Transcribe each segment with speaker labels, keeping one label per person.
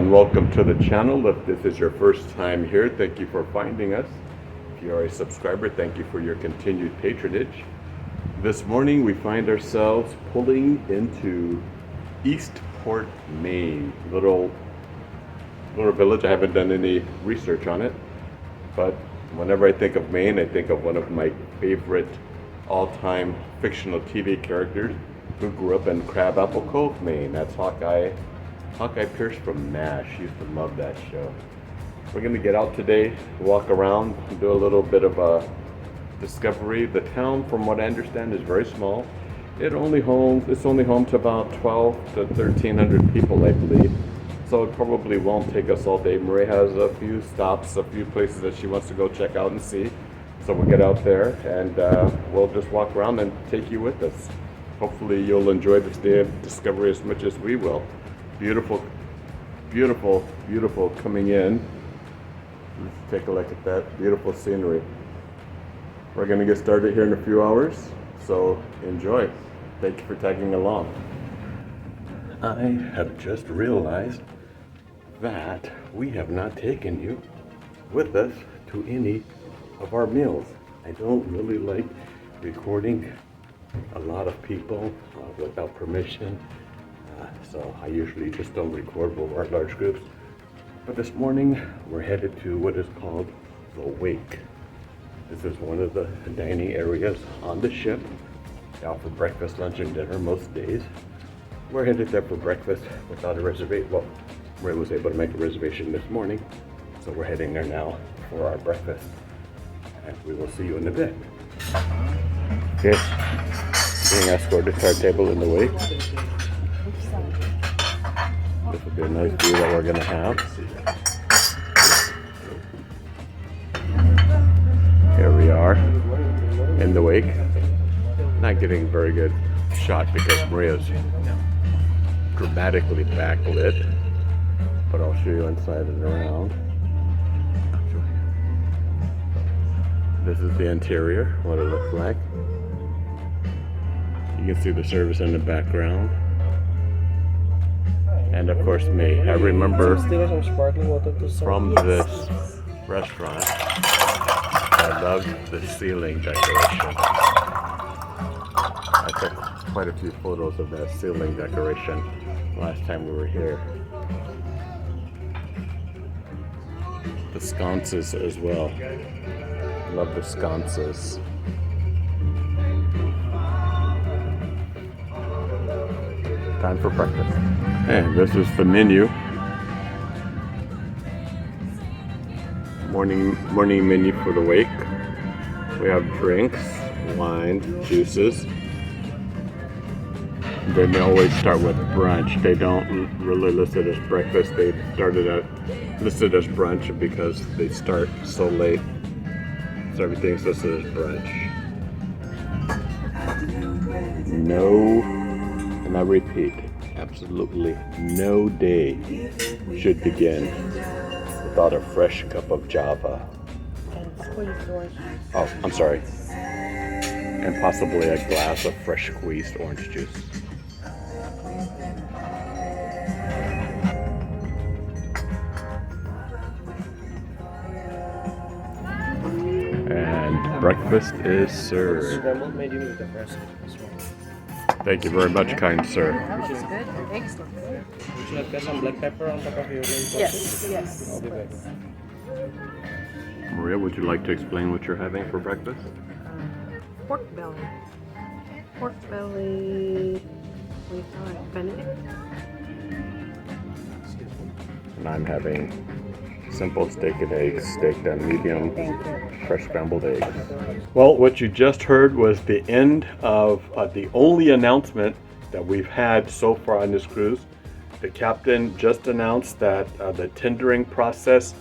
Speaker 1: and welcome to the channel. If this is your first time here, thank you for finding us. If you are a subscriber, thank you for your continued patronage. This morning we find ourselves pulling into Eastport, Maine. Little village. I haven't done any research on it, but whenever I think of Maine, I think of one of my favorite all-time fictional TV characters who grew up in Crabapple Cove, Maine. That's Hawkeye Pierce from MASH. Used to love that show. We're going to get out today, walk around, do a little bit of a discovery. The town, from what I understand, is very small. It's only home to about 12 to 1,300 people, I believe. So it probably won't take us all day. Marie has a few stops, a few places that she wants to go check out and see. So we'll get out there and we'll just walk around and take you with us. Hopefully you'll enjoy this day of discovery as much as we will. Beautiful, beautiful, beautiful coming in. Let's take a look at that beautiful scenery. We're going to get started here in a few hours, so enjoy. Thank you for tagging along. I have just realized that we have not taken you with us to any of our meals. I don't really like recording a lot of people without permission. So I usually just don't record when we're in large groups. But this morning we're headed to what is called the Wake. This is one of the dining areas on the ship. They offer breakfast, lunch, and dinner most days. We're headed there for breakfast without a reservation. Well, Ray was able to make a reservation this morning, so we're heading there now for our breakfast. And we will see you in a bit. Okay, being escorted to our table in the Wake. This will be a nice view that we're going to have. Here we are in the Wake. Not getting a very good shot because Maria's dramatically backlit, but I'll show you inside and around. This is the interior, what it looks like. You can see the service in the background. And of course me. I remember from this restaurant, I loved the ceiling decoration. I took quite a few photos of that ceiling decoration last time we were here. The sconces as well. Love the sconces. Time for breakfast. And this is the menu. Morning menu for the Wake. We have drinks, wine, juices. Then they always start with brunch. They don't really list it as breakfast. They listed as brunch because they start so late. So everything's listed as brunch. No, and I repeat, absolutely no day should begin without a fresh cup of Java. Oh, I'm sorry. And possibly a glass of fresh squeezed orange juice. And breakfast is served. Thank you very much, kind sir.
Speaker 2: That looks good. Eggs look good.
Speaker 3: Would you like some black pepper on top of your main course?
Speaker 2: Yes.
Speaker 3: I'll be back.
Speaker 1: Maria, would you like to explain what you're having for breakfast?
Speaker 2: Pork belly. Pork belly. What do you call it? Benedict?
Speaker 1: And I'm having simple steak and eggs, steak and medium fresh scrambled eggs. Well, what you just heard was the end of the only announcement that we've had so far on this cruise. The captain just announced that the tendering process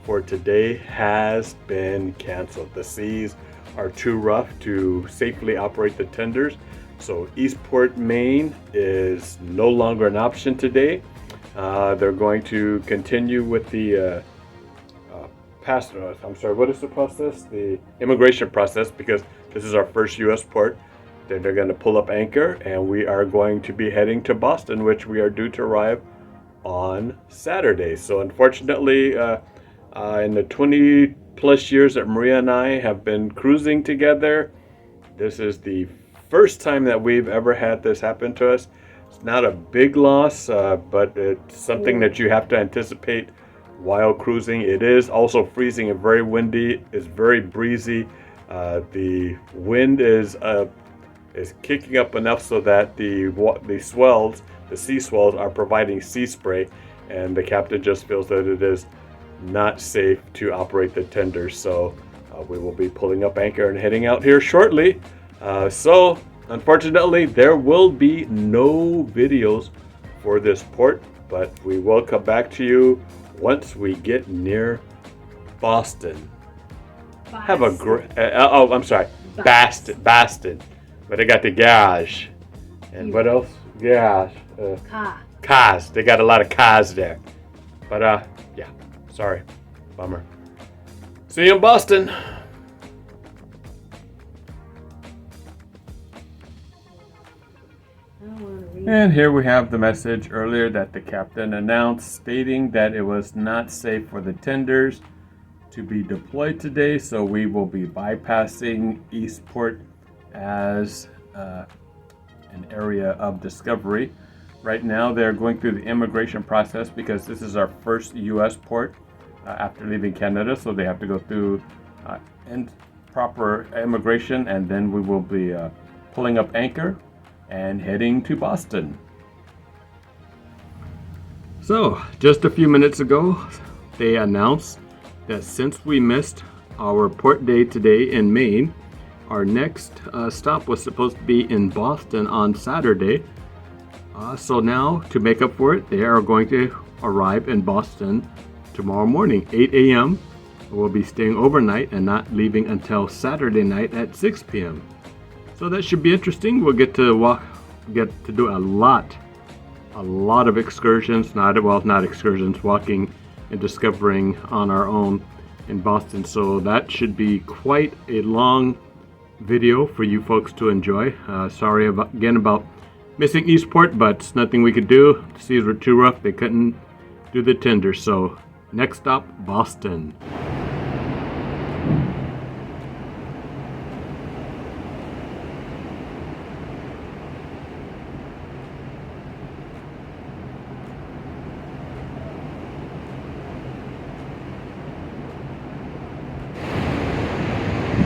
Speaker 1: for today has been canceled. The seas are too rough to safely operate the tenders, so Eastport, Maine is no longer an option today. They're going to continue with the what is the process? The immigration process, because this is our first U.S. port. Then they're going to pull up anchor, and we are going to be heading to Boston, which we are due to arrive on Saturday. So unfortunately, in the 20 plus years that Maria and I have been cruising together, this is the first time that we've ever had this happen to us. It's not a big loss, but it's something that you have to anticipate while cruising. It is also freezing and very windy. It's very breezy. The wind is kicking up enough so that the swells, the sea swells, are providing sea spray, and the captain just feels that it is not safe to operate the tenders. So we will be pulling up anchor and heading out here shortly. So unfortunately, there will be no videos for this port, but we will come back to you once we get near Boston. Have a great, I'm sorry, Boston. But they got the garage. And what else? Garage. Cars. They got a lot of cars there. But yeah, sorry. Bummer. See you in Boston. And here we have the message earlier that the captain announced, stating that it was not safe for the tenders to be deployed today, so we will be bypassing Eastport as an area of discovery. Right now they're going through the immigration process because this is our first U.S. port after leaving Canada, so they have to go through proper immigration, and then we will be pulling up anchor and heading to Boston. So, just a few minutes ago, they announced that since we missed our port day today in Maine, our next stop was supposed to be in Boston on Saturday. So now, to make up for it, they are going to arrive in Boston tomorrow morning, 8 a.m. We'll be staying overnight and not leaving until Saturday night at 6 p.m. So that should be interesting. We'll get to do a lot of excursions, not excursions, walking and discovering on our own in Boston. So that should be quite a long video for you folks to enjoy. Sorry again about missing Eastport, but it's nothing we could do. The seas were too rough. They couldn't do the tender. So next stop, Boston.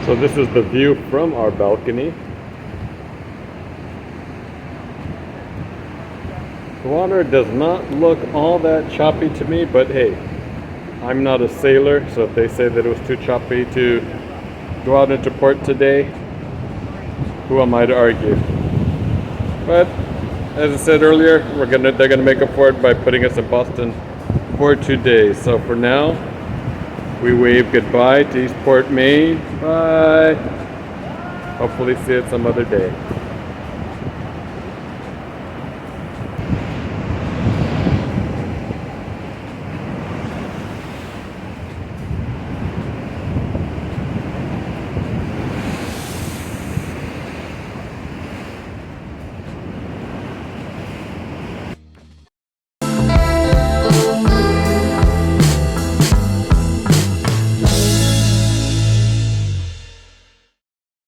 Speaker 1: So this is the view from our balcony. The water does not look all that choppy to me, but hey, I'm not a sailor, so if they say that it was too choppy to go out into port today, who am I to argue? But as I said earlier, they're gonna make up for it by putting us in Boston for 2 days. So for now, we wave goodbye to Eastport, Maine. Bye. Hopefully see it some other day.